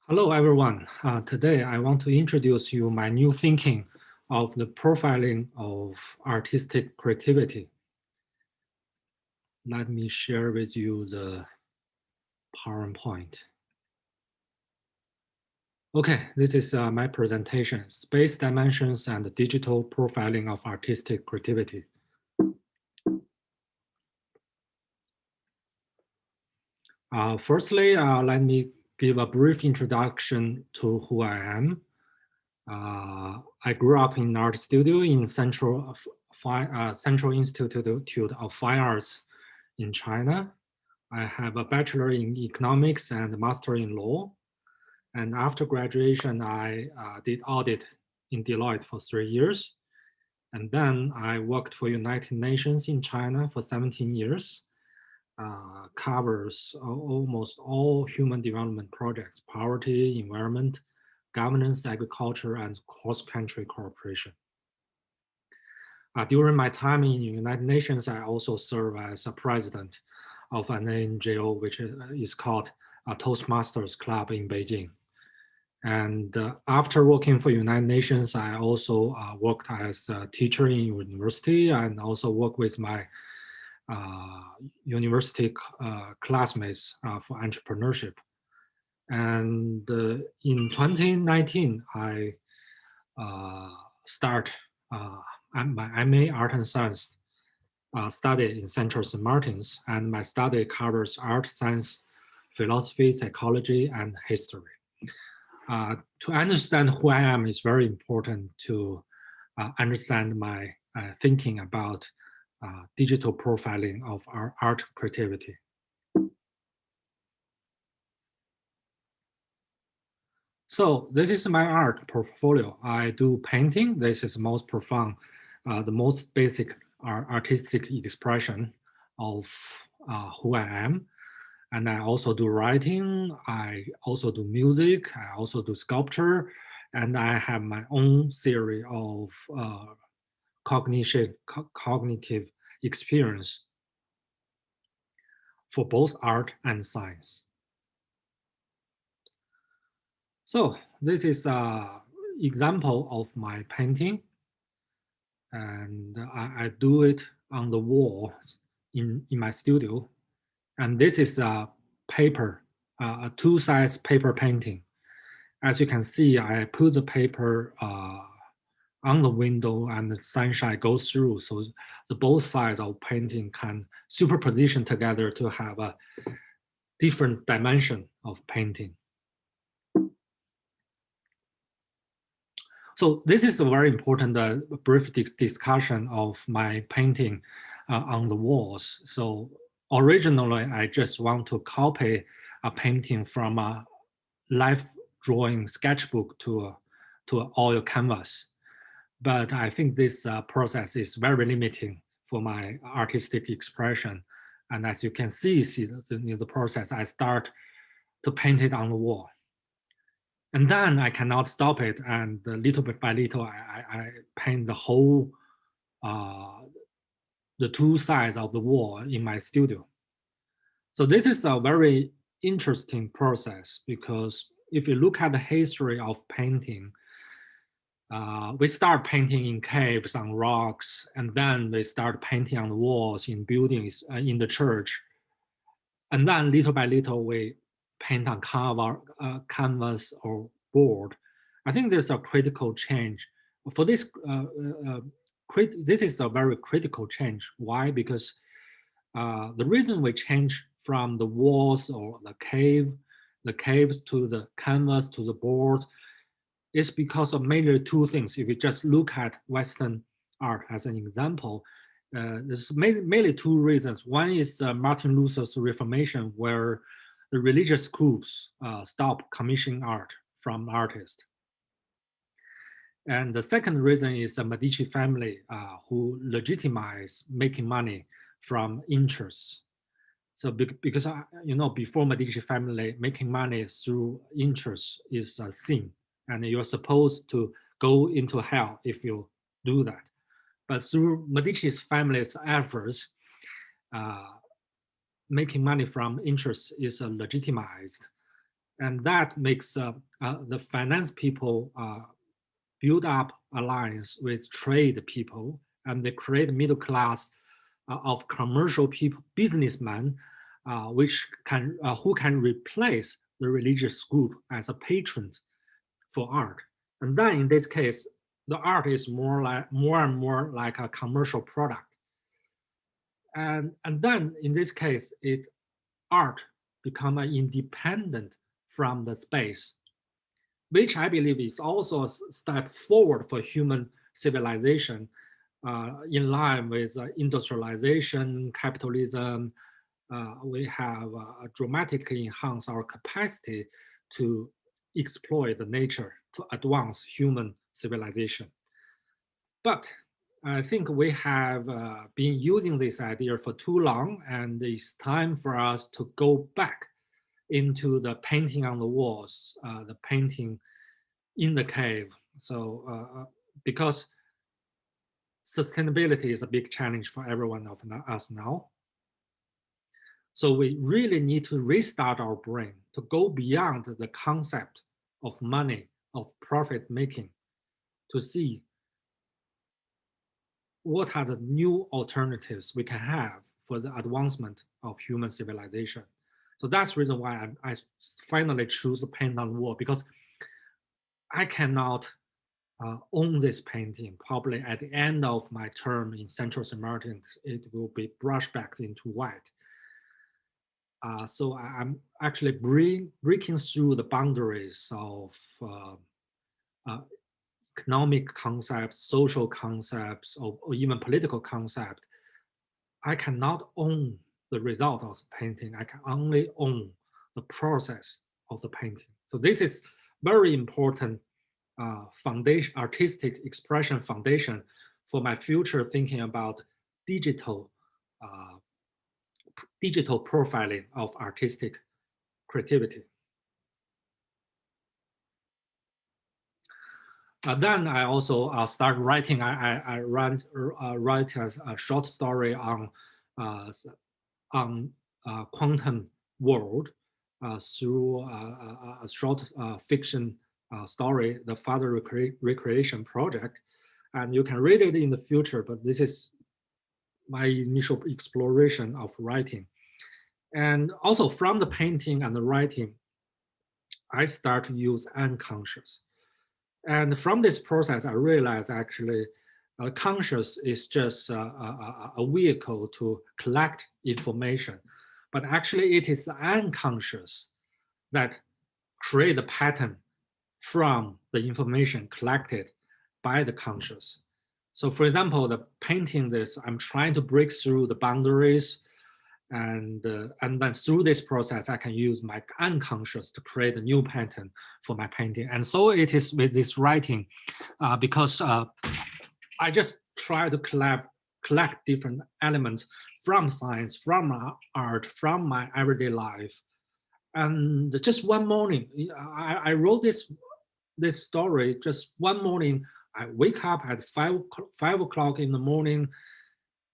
Hello, everyone. Today, I want to introduce you my new thinking of the profiling of artistic creativity. Let me share with you the PowerPoint. Okay, this is my presentation, Space Dimensions and Digital Profiling of Artistic Creativity. Firstly, let me give a brief introduction to who I am. I grew up in an art studio in Central Institute of Fine Arts in China. I have a bachelor in economics and a master in law. And after graduation, I did audit in Deloitte for 3 years. And then I worked for United Nations in China for 17 years. Covers almost all human development projects, poverty, environment, governance, agriculture, and cross-country cooperation. During my time in the United Nations, I also serve as a president of an NGO, which is called Toastmasters Club in Beijing. And after working for United Nations, I also worked as a teacher in university and also work with my university classmates for entrepreneurship. And in 2019, I start my MA Art and Science study in Central St. Martin's, and my study covers art, science, philosophy, psychology, and history. To understand who I am is very important to understand my thinking about digital profiling of our art creativity. So this is my art portfolio. I do painting. This is most profound, the most basic artistic expression of who I am. And I also do writing. I also do music. I also do sculpture. And I have my own theory of cognitive experience for both art and science. So this is an example of my painting. And I do it on the wall in my studio. And this is a paper, a two-size paper painting. As you can see, I put the paper on the window and the sunshine goes through. So the both sides of painting can superposition together to have a different dimension of painting. So this is a very important brief discussion of my painting on the walls. So originally, I just want to copy a painting from a life drawing sketchbook to an oil canvas. But I think this process is very limiting for my artistic expression. And as you can see the process, I start to paint it on the wall. And then I cannot stop it. And little bit by little, I paint the whole, the two sides of the wall in my studio. So this is a very interesting process because if you look at the history of painting, we start painting in caves on rocks, and then we start painting on the walls in buildings, in the church. And then little by little, we paint on canvas or board. I think there's a critical change. For this, this is a very critical change. Why? Because the reason we change from the walls or the caves to the canvas to the board is because of mainly two things. If you just look at Western art as an example, there's mainly two reasons. One is Martin Luther's Reformation, where the religious groups stopped commissioning art from artists. And the second reason is the Medici family who legitimized making money from interest. So because, before Medici family, making money through interest is a sin, and you're supposed to go into hell if you do that. But through Medici's family's efforts, making money from interest is legitimized. And that makes the finance people build up alliance with trade people, and they create middle class of commercial people, businessmen, which can who can replace the religious group as a patron for art. And then in this case, the art is more and more like a commercial product. And then in this case, art become independent from the space, which I believe is also a step forward for human civilization, in line with industrialization, capitalism. We have dramatically enhanced our capacity to exploit the nature to advance human civilization. But I think we have been using this idea for too long, and it's time for us to go back into the painting on the walls, the painting in the cave. So, because sustainability is a big challenge for everyone of us now. So we really need to restart our brain to go beyond the concept of money, of profit making, to see what are the new alternatives we can have for the advancement of human civilization. So that's the reason why I finally choose the paint on the wall, because I cannot own this painting. Probably at the end of my term in Central St. Martin's, it will be brushed back into white. So I'm actually breaking through the boundaries of economic concepts, social concepts, or even political concept. I cannot own the result of the painting. I can only own the process of the painting. So this is very important foundation, artistic expression foundation for my future thinking about digital uh, digital profiling of artistic creativity. Then I also start writing. I write a short story uh, on quantum world through a short fiction story, the Father Recreation Project. And you can read it in the future, but this is my initial exploration of writing. And also from the painting and the writing, I start to use unconscious. And from this process, I realized actually conscious is just a vehicle to collect information, but actually it is unconscious that create the pattern from the information collected by the conscious. So for example, the painting this, I'm trying to break through the boundaries, and then through this process, I can use my unconscious to create a new pattern for my painting. And so it is with this writing, because I just try to collect different elements from science, from art, from my everyday life. And just one morning, I wrote this story just one morning. I wake up at 5 o'clock in the morning,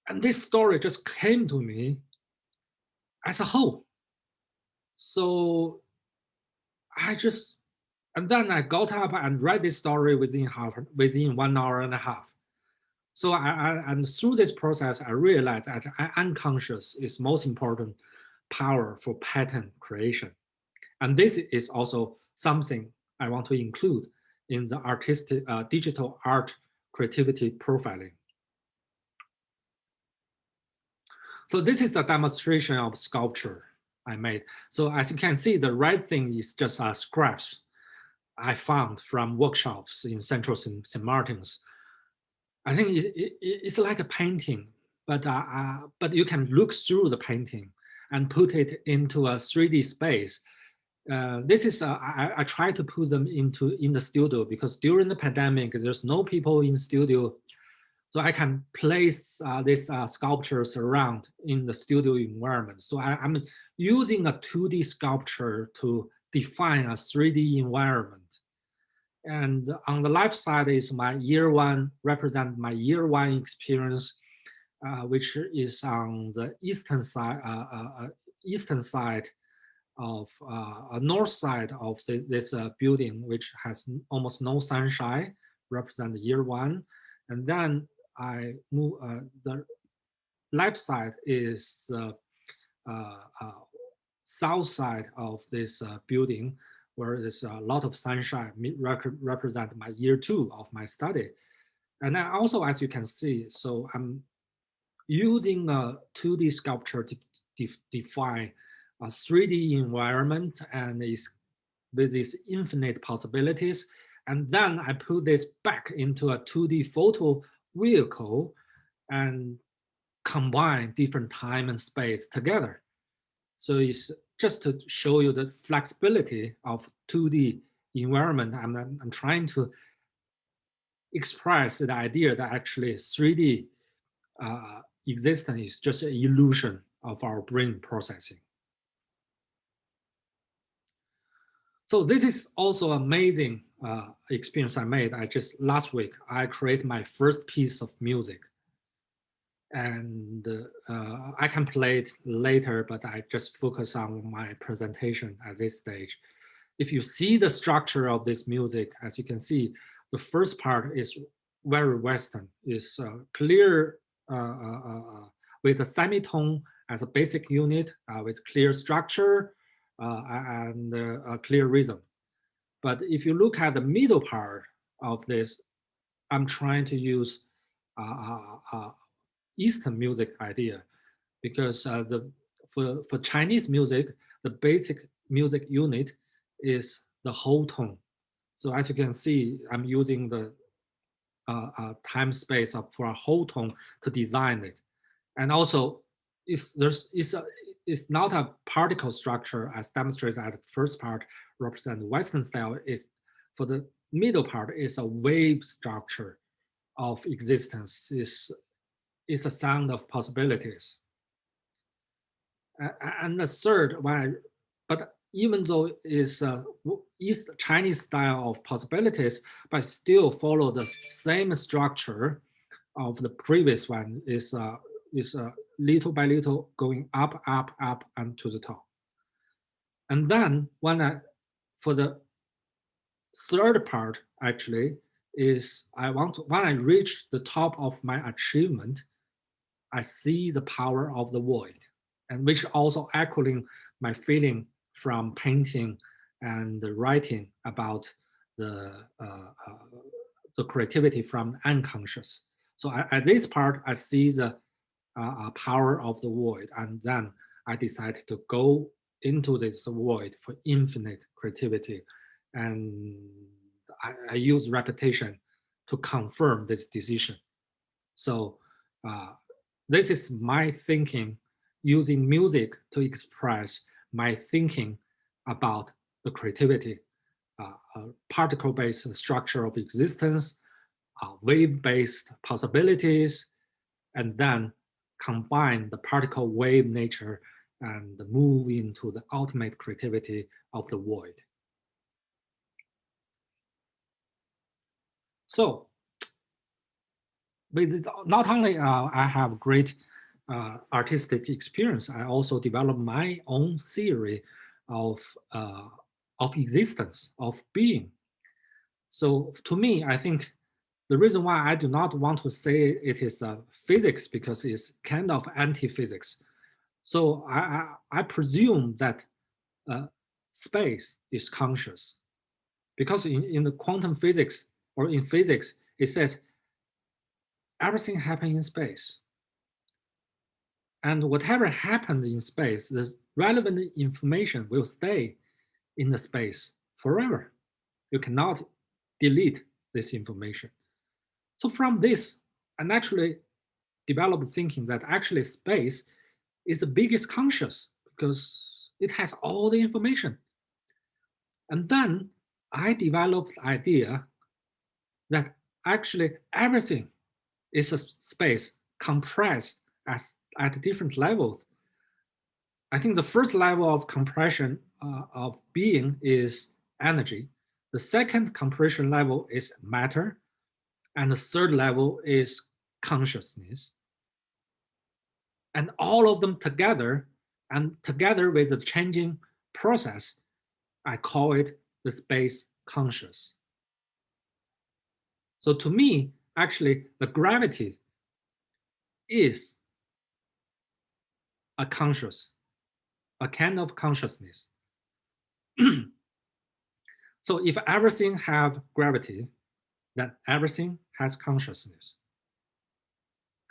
and this story just came to me as a whole. So I just, and then I got up and read this story within 1 hour and a half. So and through this process, I realized that unconscious is most important power for pattern creation. And this is also something I want to include in the artistic digital art creativity profiling. So this is a demonstration of sculpture I made. So as you can see, the right thing is just scraps I found from workshops in Central St. Martin's. I think it's like a painting, but you can look through the painting and put it into a 3D space. This is I try to put them in the studio, because during the pandemic there's no people in studio, so I can place these sculptures around in the studio environment. So I'm using a 2D sculpture to define a 3D environment. And on the left side is my year one, represent my year one experience, which is on the eastern side of a north side of this building, which has almost no sunshine, represent year one. And then I move, the left side is the south side of this building, where there's a lot of sunshine, represent my year two of my study. And then also, as you can see, so I'm using a 2D sculpture to define a 3D environment and with these infinite possibilities. And then I put this back into a 2D photo vehicle and combine different time and space together. So it's just to show you the flexibility of 2D environment. I'm trying to express the idea that actually 3D existence is just an illusion of our brain processing. So this is also amazing experience I made. Last week, I created my first piece of music. And I can play it later, but I just focus on my presentation at this stage. If you see the structure of this music, as you can see, the first part is very Western, is clear with a semitone as a basic unit with clear structure and a clear rhythm. But if you look at the middle part of this, I'm trying to use Eastern music idea, because for Chinese music, the basic music unit is the whole tone. So as you can see, I'm using the time space for a whole tone to design it. And also, it's not a particle structure as demonstrated at the first part, represent the Western style. Is for the middle part is a wave structure of existence. Is a sound of possibilities. And the third one, but even though it's East Chinese style of possibilities, but still follow the same structure of the previous one, is little by little going up, up, up, and to the top. And then for the third part, actually, is when I reach the top of my achievement, I see the power of the void, and which also echoing my feeling from painting and writing about the creativity from unconscious. So at this part, I see the power of the void, and then I decided to go into this void for infinite creativity, and I use repetition to confirm this decision. So this is my thinking, using music to express my thinking about the creativity, particle-based structure of existence, wave-based possibilities, and then combine the particle wave nature and move into the ultimate creativity of the void. So with it, not only I have great artistic experience, I also developed my own theory of existence, of being. So to me, I think the reason why I do not want to say it is physics, because it's kind of anti-physics. So I presume that space is conscious, because in the quantum physics or in physics, it says everything happens in space. And whatever happened in space, the relevant information will stay in the space forever. You cannot delete this information. So from this, I naturally developed thinking that actually space is the biggest conscious, because it has all the information. And then I developed the idea that actually everything is a space compressed at different levels. I think the first level of compression of being is energy. The second compression level is matter. And the third level is consciousness. And all of them together, and together with the changing process, I call it the space conscious. So to me, actually, the gravity is a conscious, a kind of consciousness. So if everything have gravity, then everything has consciousness.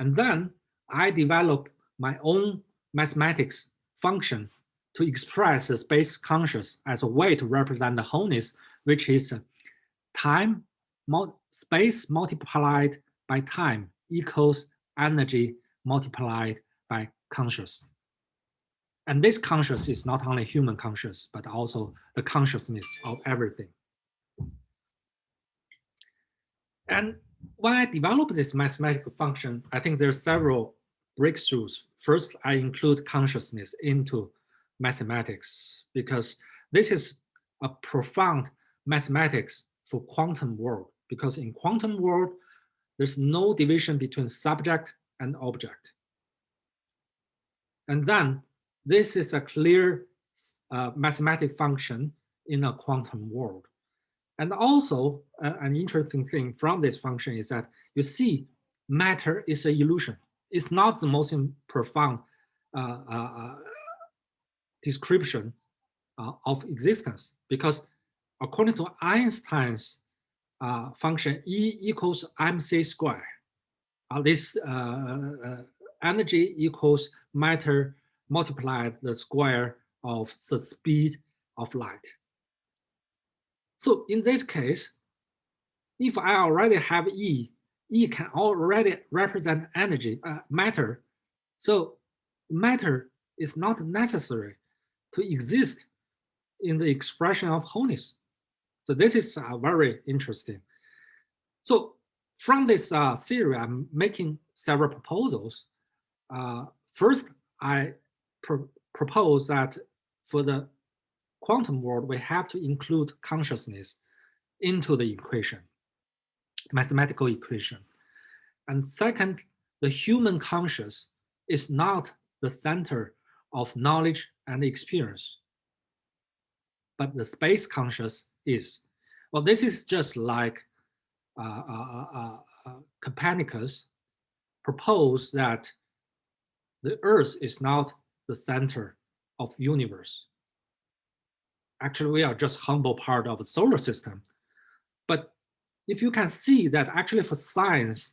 And then I develop my own mathematics function to express the space conscious as a way to represent the wholeness, which is time, space multiplied by time equals energy multiplied by conscious. And this conscious is not only human conscious, but also the consciousness of everything. And when I develop this mathematical function, I think there are several breakthroughs. First, I include consciousness into mathematics because this is a profound mathematics for quantum world. Because in quantum world, there's no division between subject and object. And then this is a clear mathematical function in a quantum world. And also, an interesting thing from this function is that you see matter is an illusion. It's not the most profound description of existence, because according to Einstein's function, E equals mc squared. This energy equals matter multiplied the square of the speed of light. So in this case, if I already have E, E can already represent energy, matter. So matter is not necessary to exist in the expression of wholeness. So this is very interesting. So from this theory, I'm making several proposals. First, I propose that for the quantum world, we have to include consciousness into the equation, mathematical equation. And second, the human conscious is not the center of knowledge and experience, but the space conscious is. Well, this is just like Copernicus proposed that the Earth is not the center of universe. Actually, we are just humble part of the solar system. But if you can see that actually for science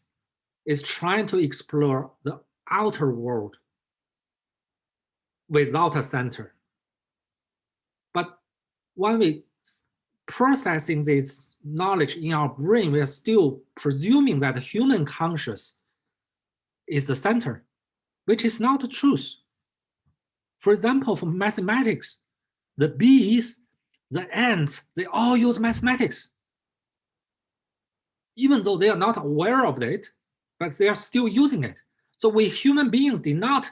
is trying to explore the outer world without a center. But when we processing this knowledge in our brain, we are still presuming that the human conscious is the center, which is not the truth. For example, for mathematics, the bees, the ants, they all use mathematics. Even though they are not aware of it, but they are still using it. So we human beings did not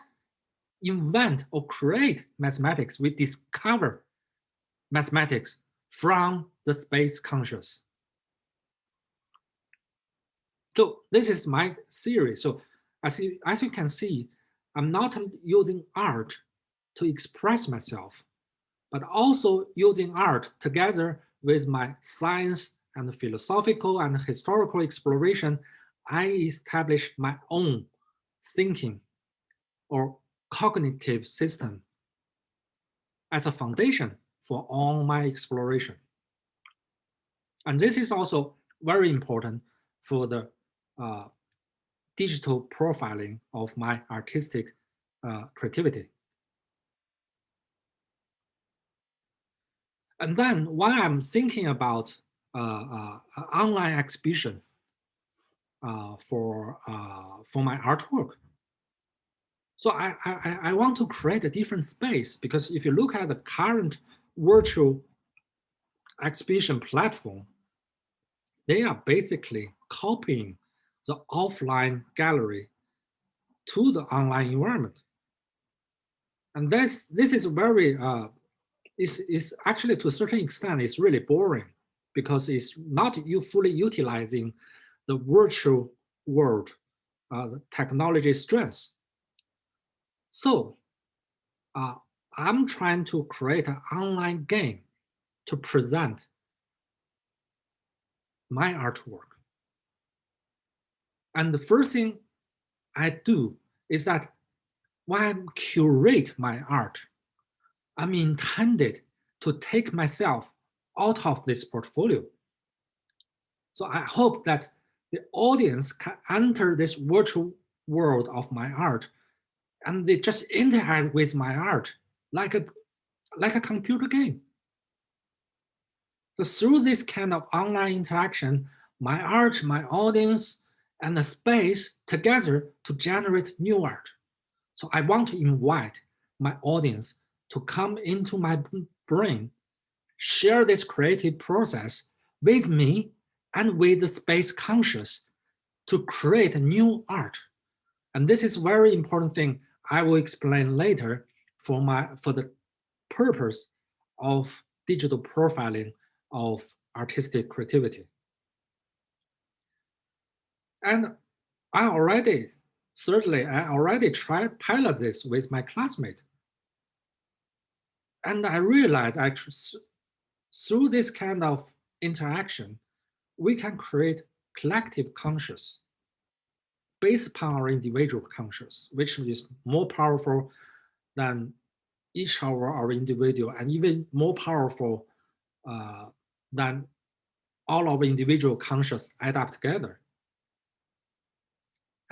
invent or create mathematics. We discover mathematics from the space conscious. So this is my theory. So as you can see, I'm not using art to express myself, but also using art together with my science and philosophical and historical exploration. I establish my own thinking or cognitive system as a foundation for all my exploration. And this is also very important for the digital profiling of my artistic creativity. And then when I'm thinking about online exhibition for my artwork, so I want to create a different space, because if you look at the current virtual exhibition platform, they are basically copying the offline gallery to the online environment. And this is very, is actually to a certain extent, it's really boring, because it's not you fully utilizing the virtual world technology strengths. So I'm trying to create an online game to present my artwork. And the first thing I do is that when I curate my art, I'm intended to take myself out of this portfolio. So I hope that the audience can enter this virtual world of my art and they just interact with my art like a computer game. So through this kind of online interaction, my art, my audience, and the space together to generate new art. So I want to invite my audience to come into my brain, share this creative process with me and with the space conscious to create new art. And this is a very important thing I will explain later for the purpose of digital profiling of artistic creativity. And I already tried pilot this with my classmate. And I realized through this kind of interaction, we can create collective conscious based upon our individual conscious, which is more powerful than each of our individual and even more powerful than all of individual conscious add up together.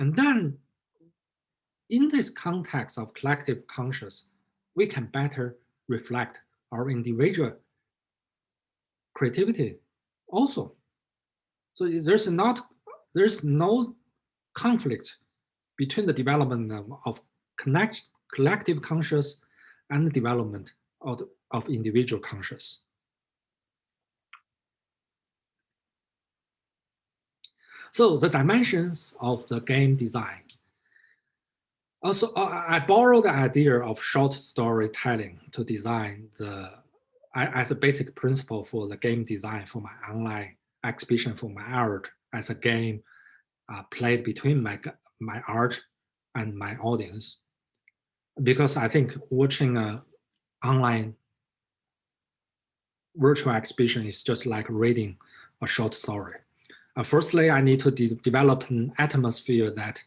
And then in this context of collective conscious, we can better reflect our individual creativity also. So there's no conflict between the development of collective conscious and the development of individual conscious. So the dimensions of the game design. Also, I borrowed the idea of short storytelling to design as a basic principle for the game design for my online exhibition for my art as a game played between my art and my audience. Because I think watching an online virtual exhibition is just like reading a short story. Firstly, I need to develop an atmosphere that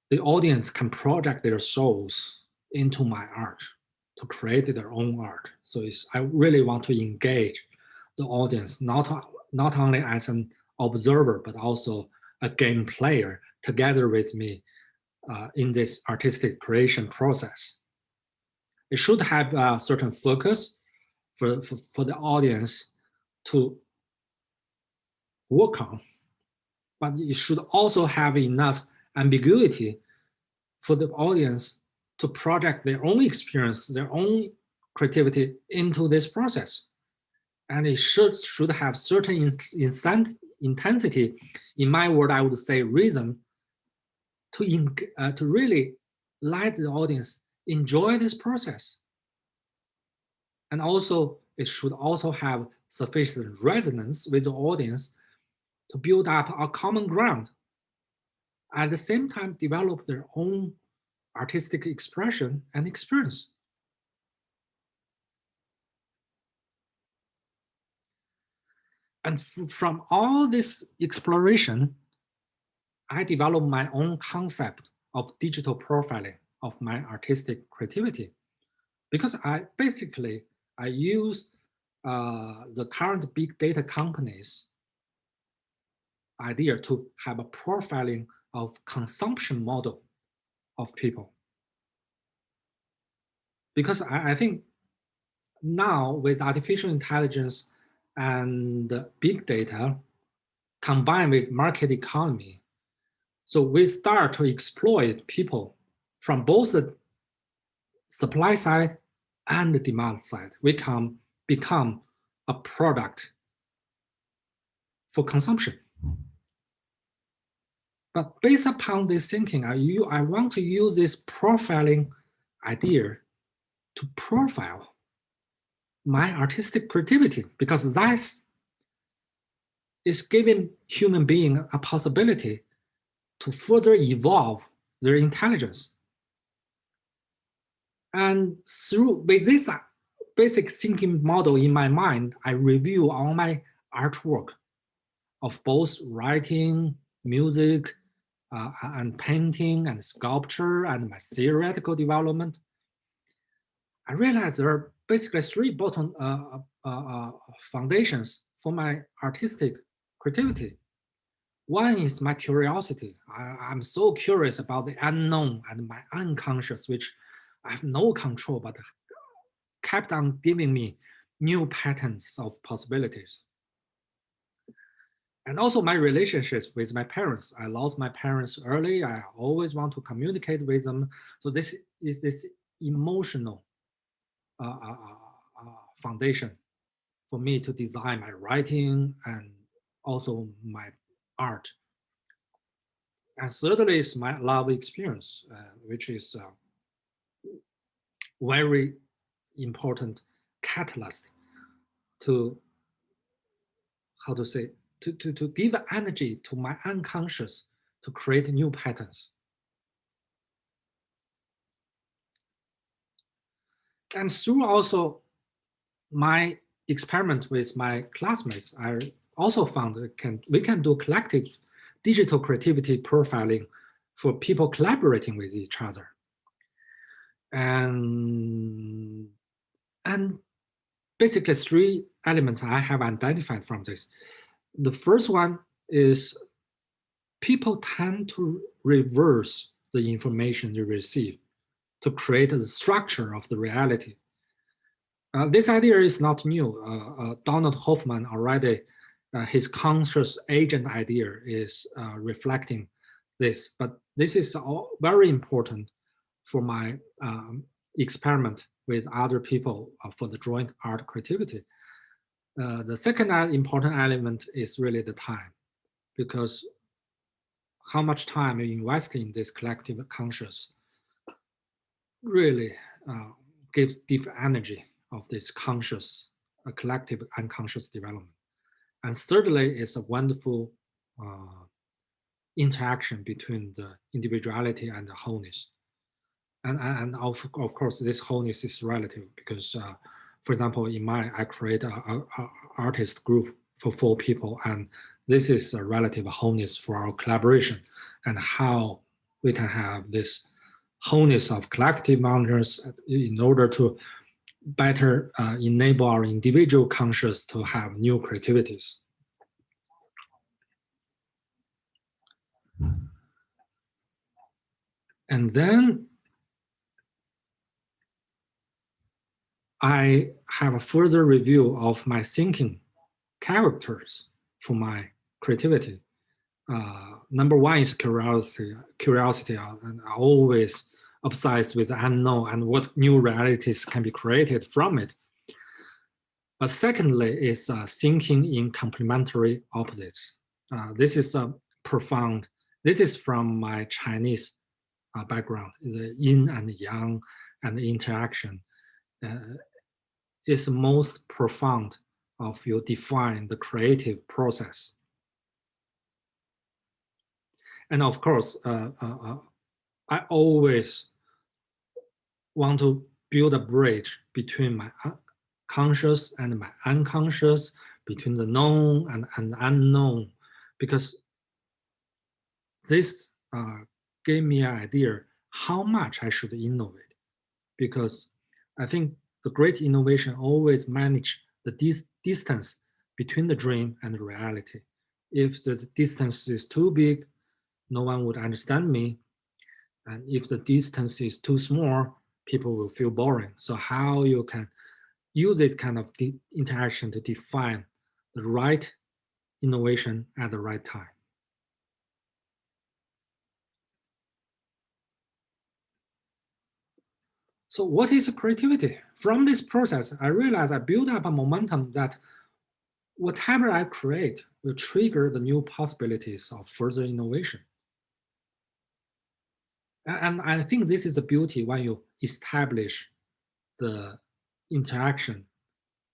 the audience can project their souls into my art to create their own art. So I really want to engage the audience, not only as an observer, but also a game player together with me in this artistic creation process. It should have a certain focus for the audience to work on, but it should also have enough ambiguity for the audience to project their own experience, their own creativity into this process. And it should have certain intensity. In my word, I would say reason to really let the audience enjoy this process. And also, it should also have sufficient resonance with the audience to build up a common ground. At the same time, develop their own artistic expression and experience. And from all this exploration, I developed my own concept of digital profiling of my artistic creativity. Because I use the current big data companies idea to have a profiling of consumption model of people. Because I think now with artificial intelligence and big data combined with market economy, so we start to exploit people from both the supply side and the demand side. We can become a product for consumption. But based upon this thinking, I want to use this profiling idea to profile my artistic creativity, because that is giving human being a possibility to further evolve their intelligence. And with this basic thinking model in my mind, I review all my artwork of both writing, music, and painting and sculpture and my theoretical development. I realized there are basically three bottom foundations for my artistic creativity. One is my curiosity. I'm so curious about the unknown and my unconscious, which I have no control, but kept on giving me new patterns of possibilities. And also my relationships with my parents. I lost my parents early. I always want to communicate with them. So this is this emotional foundation for me to design my writing and also my art. And thirdly is my love experience, which is very important catalyst to, how to say, to give energy to my unconscious to create new patterns. And through also my experiment with my classmates, I also found we can do collective digital creativity profiling for people collaborating with each other. And basically three elements I have identified from this. The first one is people tend to reverse the information they receive to create the structure of the reality. This idea is not new. Donald Hoffman already, his conscious agent idea is reflecting this, but this is all very important for my experiment with other people for the joint art creativity. The second important element is really the time, because how much time you invest in this collective conscious really gives deep energy of this conscious, collective unconscious development. And thirdly, is a wonderful interaction between the individuality and the wholeness. And of course, this wholeness is relative because, for example, I create a artist group for 4 people, and this is a relative wholeness for our collaboration and how we can have this wholeness of collective boundaries in order to better enable our individual conscious to have new creativities. And then I have a further review of my thinking characters for my creativity. Number one is curiosity, and I always obsessed with the unknown and what new realities can be created from it. But secondly is thinking in complementary opposites. This is a profound, this is from my Chinese background, the yin and yang and the interaction is most profound of you define the creative process. And of course, I always want to build a bridge between my conscious and my unconscious, between the known and unknown, because this gave me an idea how much I should innovate. Because I think the great innovation always manage the distance between the dream and the reality. If the distance is too big, no one would understand me. And if the distance is too small, people will feel boring. So how you can use this kind of interaction to define the right innovation at the right time. So what is creativity? From this process, I realized I built up a momentum that whatever I create will trigger the new possibilities of further innovation. And I think this is the beauty when you establish the interaction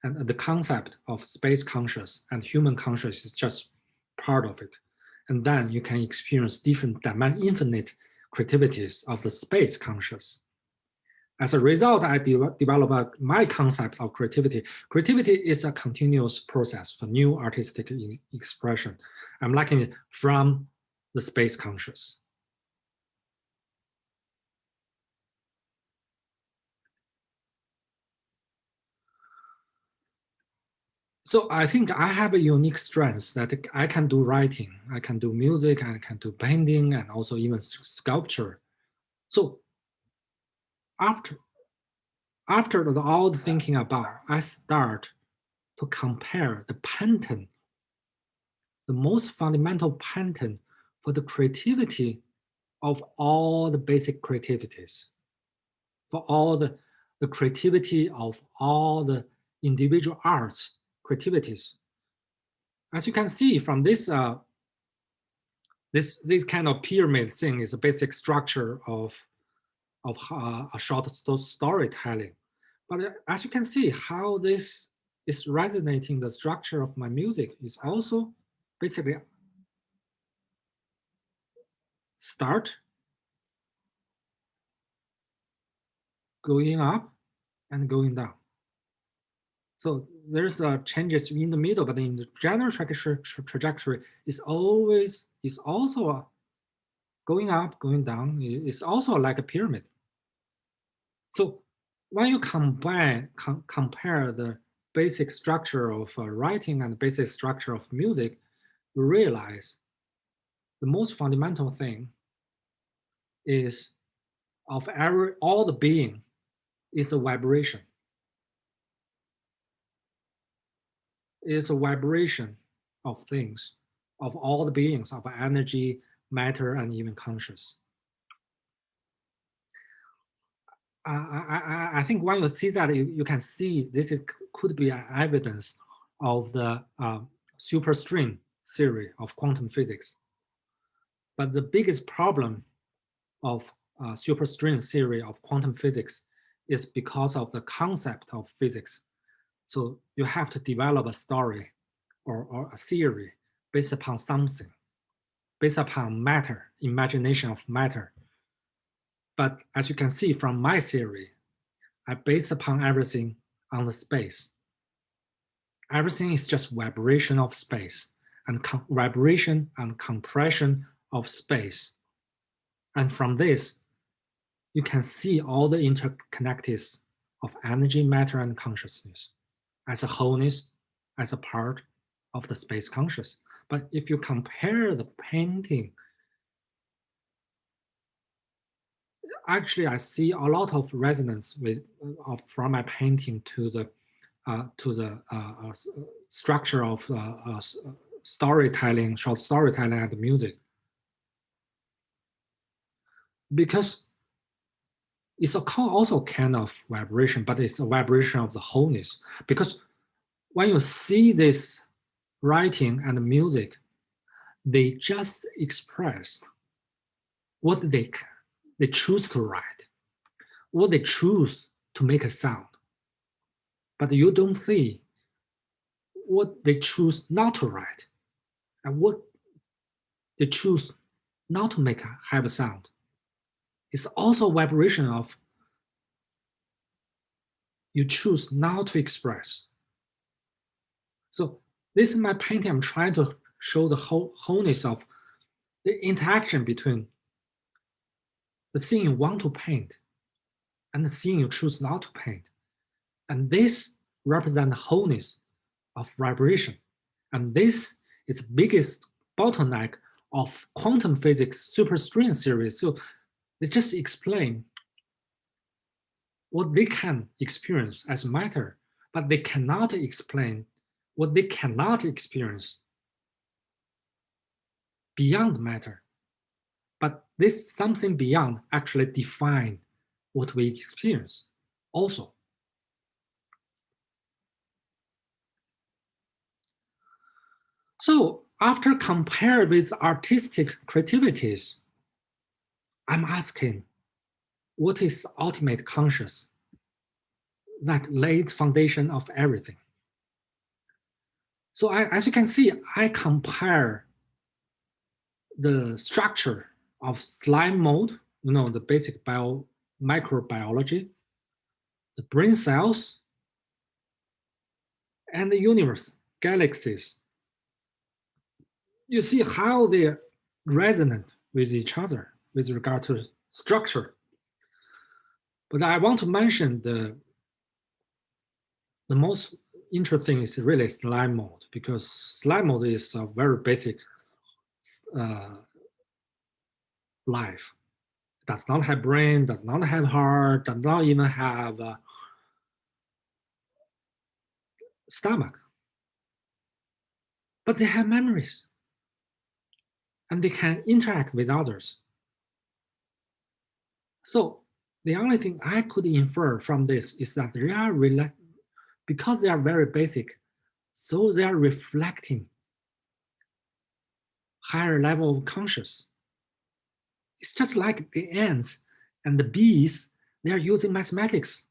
and the concept of space conscious and human conscious is just part of it. And then you can experience different infinite creativities of the space conscious. As a result, I developed my concept of creativity. Creativity is a continuous process for new artistic expression. I'm liking it from the space conscious. So I think I have a unique strength that I can do writing, I can do music, I can do painting, and also even sculpture. So after all the thinking about, I start to compare the pattern, the most fundamental pattern for the creativity of all the basic creativities, for all the creativity of all the individual arts creativities. As you can see from this kind of pyramid thing is a basic structure of a short storytelling. But as you can see, how this is resonating the structure of my music is also basically start, going up, and going down. So there's changes in the middle, but in the general trajectory is also going up, going down. It's also like a pyramid. So when you compare the basic structure of writing and the basic structure of music, you realize the most fundamental thing is of all the being is a vibration. It's a vibration of things, of all the beings, of energy, matter, and even conscious. I think when you see that, you can see this could be an evidence of the superstring theory of quantum physics. But the biggest problem of superstring theory of quantum physics is because of the concept of physics. So you have to develop a story or a theory based upon something, based upon matter, imagination of matter. But as you can see from my theory, I base upon everything on the space. Everything is just vibration of space and vibration and compression of space. And from this, you can see all the interconnectedness of energy, matter, and consciousness as a wholeness, as a part of the space conscious. But if you compare the painting, actually I see a lot of resonance from my painting to the structure of storytelling, short storytelling, and music, because it's also kind of vibration, but it's a vibration of the wholeness. Because when you see this writing and music, they just express what they choose to write, what they choose to make a sound. But you don't see what they choose not to write and what they choose not to have a sound. It's also a vibration of you choose not to express. So this is my painting. I'm trying to show the wholeness of the interaction between the thing you want to paint and the thing you choose not to paint. And this represents the wholeness of vibration. And this is the biggest bottleneck of quantum physics superstring theory. So they just explain what they can experience as matter, but they cannot explain what they cannot experience beyond matter. But this something beyond actually define what we experience also. So after compare with artistic creativities, I'm asking, what is ultimate conscious that laid foundation of everything? So as you can see, I compare the structure of slime mold, the basic microbiology, the brain cells, and the universe, galaxies. You see how they resonate with each other with regard to structure. But I want to mention the most interesting is really slime mode, because slime mode is a very basic life. It does not have brain, does not have heart, does not even have a stomach. But they have memories and they can interact with others. So the only thing I could infer from this is that they are because they are very basic, so they are reflecting higher level of conscious. It's just like the ants and the bees, they are using mathematics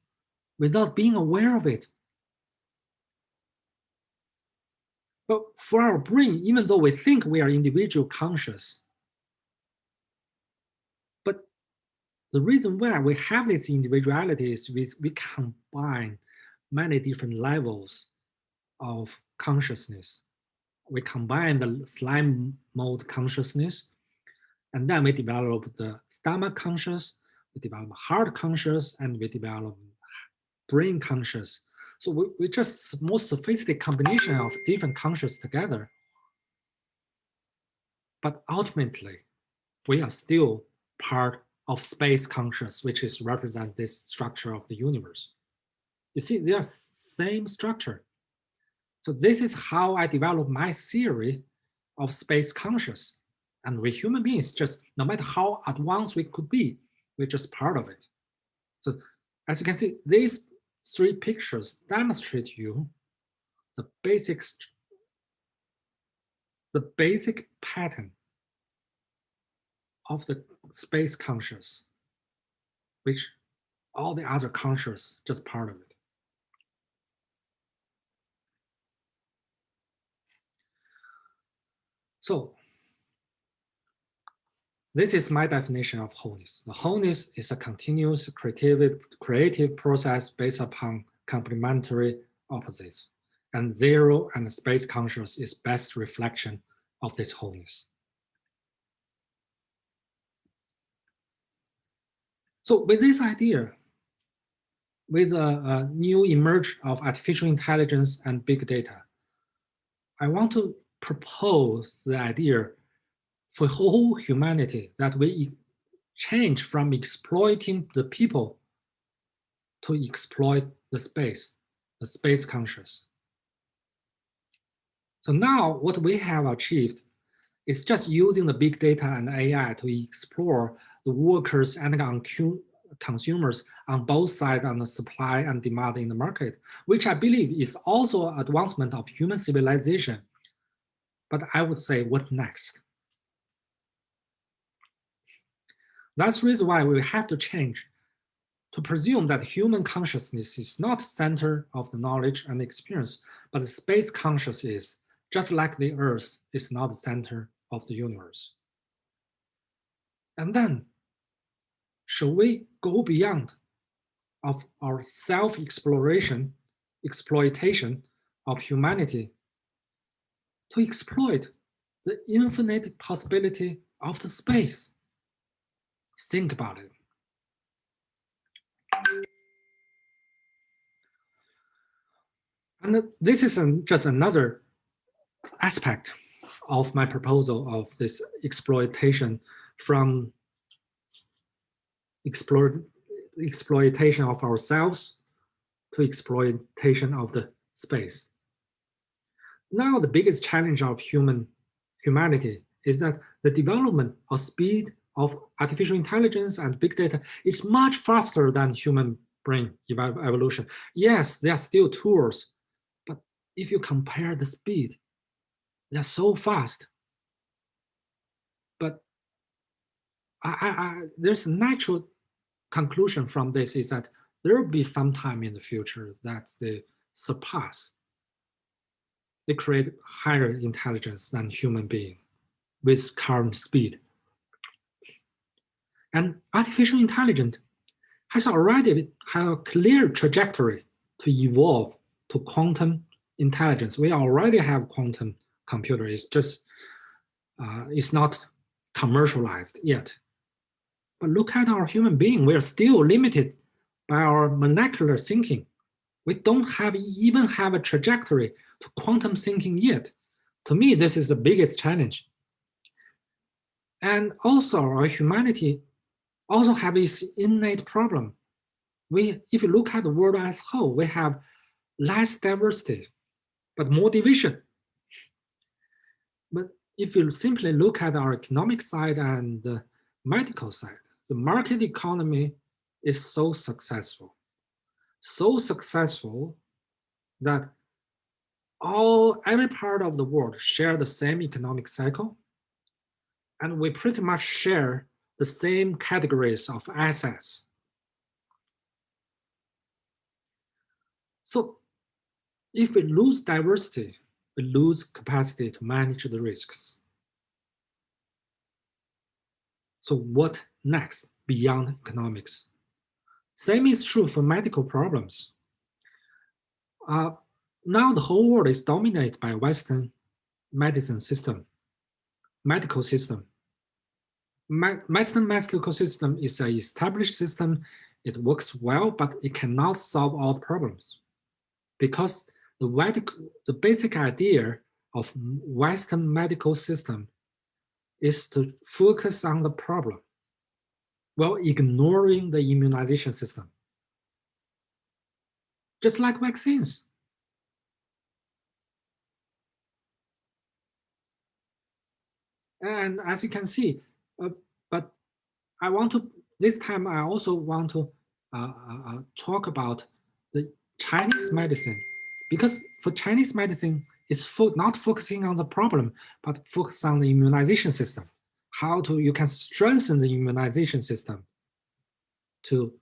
without being aware of it. But for our brain, even though we think we are individual conscious, but the reason why we have this individuality is we combine many different levels of consciousness. We combine the slime mode consciousness, and then we develop the stomach conscious, we develop heart conscious, and we develop brain conscious. So we just most sophisticated combination of different conscious together. But ultimately, we are still part of space conscious, which is represent this structure of the universe. You see, they are same structure. So this is how I develop my theory of space conscious. And we human beings, just no matter how advanced we could be, we're just part of it. So as you can see, these three pictures demonstrate you the basic pattern of the space conscious, which all the other conscious just part of it. So this is my definition of wholeness. The wholeness is a continuous creative process based upon complementary opposites. And zero and space conscious is best reflection of this wholeness. So with this idea, with a new emerge of artificial intelligence and big data, I want to propose the idea for whole humanity that we change from exploiting the people to exploit the space conscious. So now what we have achieved is just using the big data and AI to explore the workers and consumers on both sides on the supply and demand in the market, which I believe is also an advancement of human civilization. But I would say, what next? That's the reason why we have to change to presume that human consciousness is not center of the knowledge and experience, but the space conscious is, just like the Earth is not the center of the universe. And then, shall we go beyond of our self-exploration, exploitation of humanity to exploit the infinite possibility of the space? Think about it. And this is just another aspect of my proposal of this exploitation from exploitation of ourselves to exploitation of the space. Now the biggest challenge of humanity is that the development of speed of artificial intelligence and big data is much faster than human brain evolution. Yes, they are still tools, but if you compare the speed, they're so fast. But there's a natural conclusion from this is that there will be some time in the future that they surpass. They create higher intelligence than human being with current speed. And artificial intelligence has already have a clear trajectory to evolve to quantum intelligence. We already have quantum computer. It's just it's not commercialized yet. But look at our human being. We are still limited by our molecular thinking. We don't even have a trajectory to quantum thinking yet. To me, this is the biggest challenge. And also, our humanity also have this innate problem. If you look at the world as a whole, we have less diversity, but more division. But if you simply look at our economic side and the medical side, the market economy is so successful that every part of the world share the same economic cycle, and we pretty much share the same categories of assets. So if we lose diversity, we lose capacity to manage the risks. So what next beyond economics? Same is true for medical problems. Now the whole world is dominated by Western medical system. Western medical system is an established system. It works well, but it cannot solve all the problems because the basic idea of Western medical system is to focus on the problem while ignoring the immunization system. Just like vaccines. And as you can see, but this time I also want to talk about the Chinese medicine, because for Chinese medicine, it's not focusing on the problem, but focus on the immunization system. How you can strengthen the immunization system to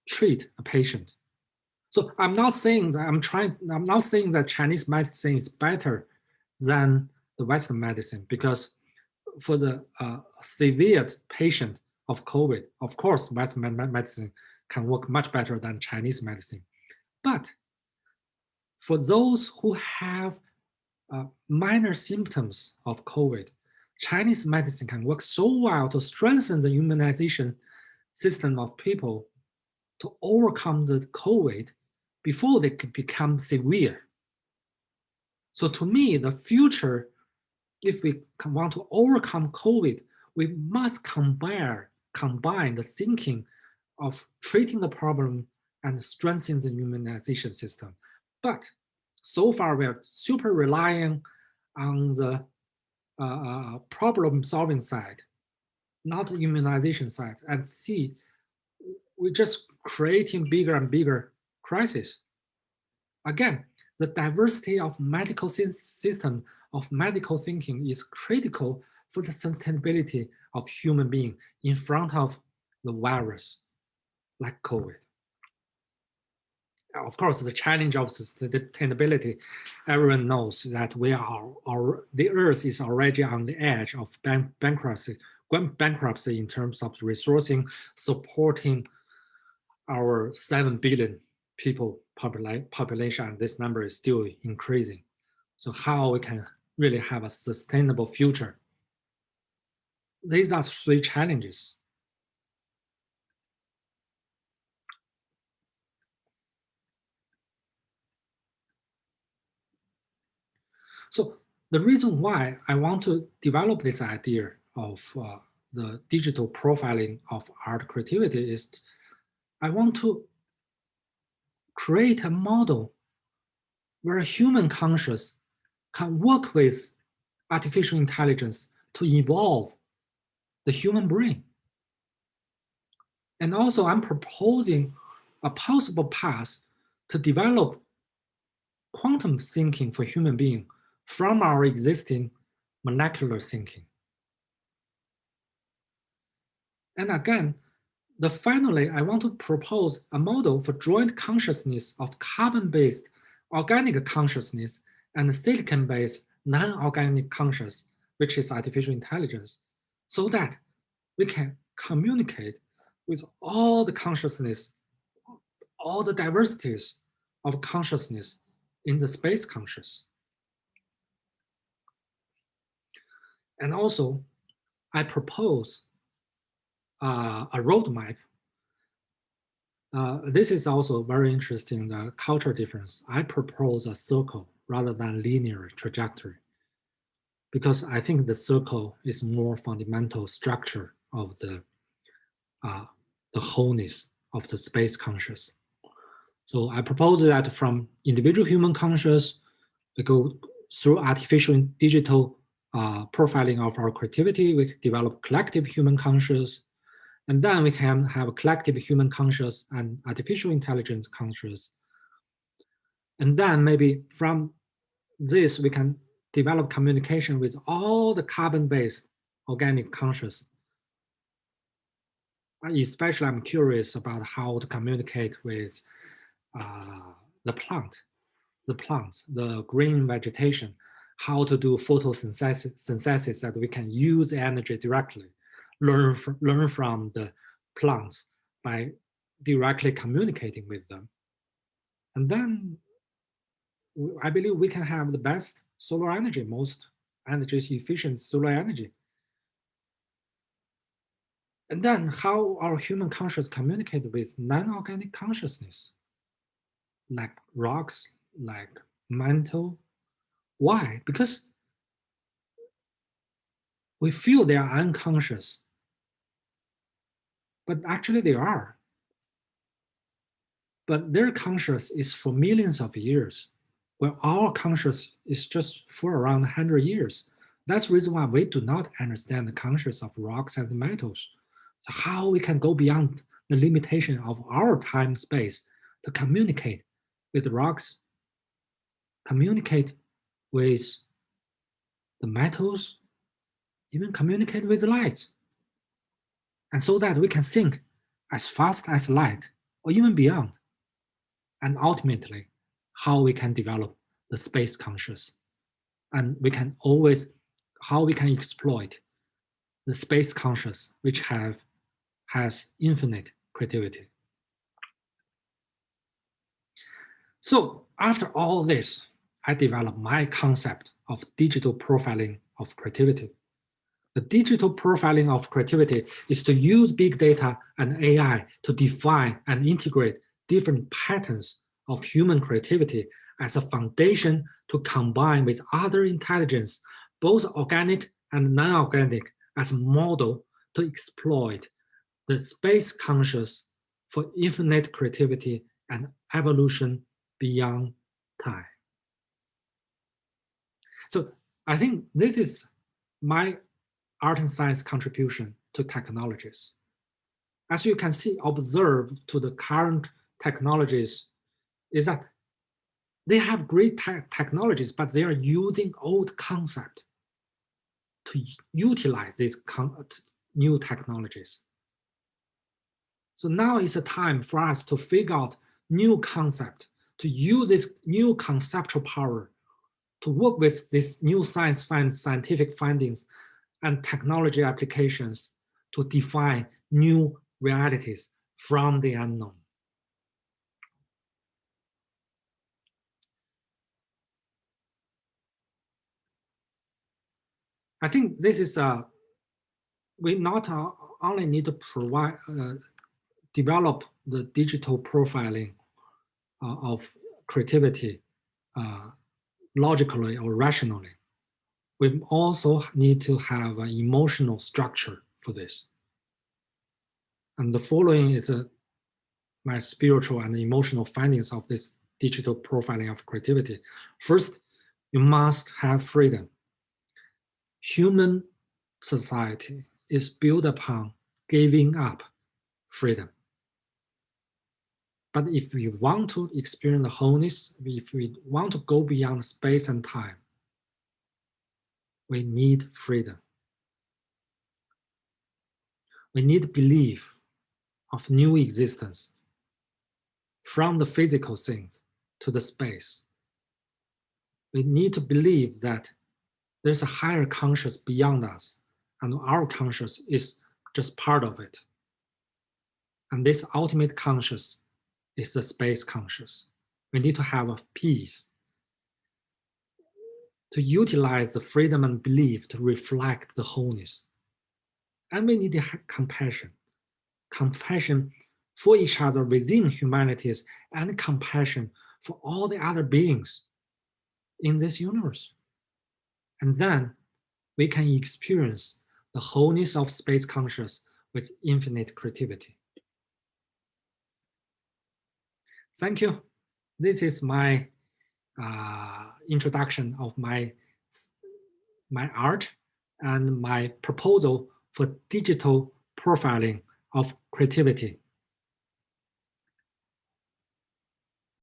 treat a patient. So I'm not saying that Chinese medicine is better than the Western medicine, because for the severe patient of COVID, of course, Western medicine can work much better than Chinese medicine. But for those who have minor symptoms of COVID, Chinese medicine can work so well to strengthen the immunization system of people to overcome the COVID before they could become severe. So to me, the future, if we want to overcome COVID, we must combine the thinking of treating the problem and strengthening the immunization system. But so far, we are super relying on the problem-solving side, not the immunization side. And see, we're just creating bigger and bigger crises. Again, the diversity of medical system, of medical thinking is critical for the sustainability of human being in front of the virus, like COVID. Of course, the challenge of sustainability, everyone knows that the Earth is already on the edge of bankruptcy in terms of resourcing, supporting our 7 billion people population, and this number is still increasing. So how we can really have a sustainable future? These are 3 challenges. So the reason why I want to develop this idea of the digital profiling of art creativity is I want to create a model where human conscious can work with artificial intelligence to evolve the human brain. And also I'm proposing a possible path to develop quantum thinking for human being from our existing molecular thinking. And again, finally, I want to propose a model for joint consciousness of carbon-based organic consciousness and silicon-based non-organic conscious, which is artificial intelligence, so that we can communicate with all the consciousness, all the diversities of consciousness in the space conscious. And also, I propose a roadmap. This is also very interesting, the culture difference. I propose a circle rather than linear trajectory, because I think the circle is more fundamental structure of the wholeness of the space conscious. So I propose that from individual human conscious, we go through artificial and digital profiling of our creativity, we develop collective human conscious, and then we can have a collective human conscious and artificial intelligence conscious. And then maybe from this, we can develop communication with all the carbon-based organic conscious. Especially, I'm curious about how to communicate with the plants, the green vegetation, how to do photosynthesis that we can use energy directly, learn from the plants by directly communicating with them. And then I believe we can have the best solar energy, most energy efficient solar energy. And then how our human conscious communicate with non-organic consciousness, like rocks, like mantle. Why? Because we feel they are unconscious, but actually they are. But their conscious is for millions of years, while our conscious is just for around 100 years. That's the reason why we do not understand the conscious of rocks and metals. How we can go beyond the limitation of our time space to communicate with rocks, communicate with the metals, even communicate with light. And so that we can think as fast as light or even beyond. And ultimately, how we can develop the space conscious. And we can always, how we can exploit the space conscious, which has infinite creativity. So after all this, I developed my concept of digital profiling of creativity. The digital profiling of creativity is to use big data and AI to define and integrate different patterns of human creativity as a foundation to combine with other intelligence, both organic and non-organic, as a model to exploit the space conscious for infinite creativity and evolution beyond time. So I think this is my art and science contribution to technologies. As you can see, observe to the current technologies is that they have great technologies, but they are using old concept to utilize these new technologies. So now is a time for us to figure out new concept, to use this new conceptual power to work with these new scientific findings and technology applications to define new realities from the unknown. I think this is we not only need to provide develop the digital profiling of creativity logically or rationally. We also need to have an emotional structure for this. And the following is my spiritual and emotional findings of this digital profiling of creativity. First, you must have freedom. Human society is built upon giving up freedom. But if we want to experience the wholeness, if we want to go beyond space and time, we need freedom. We need belief of new existence from the physical things to the space. We need to believe that there's a higher conscious beyond us, and our conscious is just part of it. And this ultimate conscious is the space conscious. We need to have a peace to utilize the freedom and belief to reflect the wholeness. And we need compassion. Compassion for each other within humanities and compassion for all the other beings in this universe. And then we can experience the wholeness of space conscious with infinite creativity. Thank you. This is my introduction of my art and my proposal for digital profiling of creativity.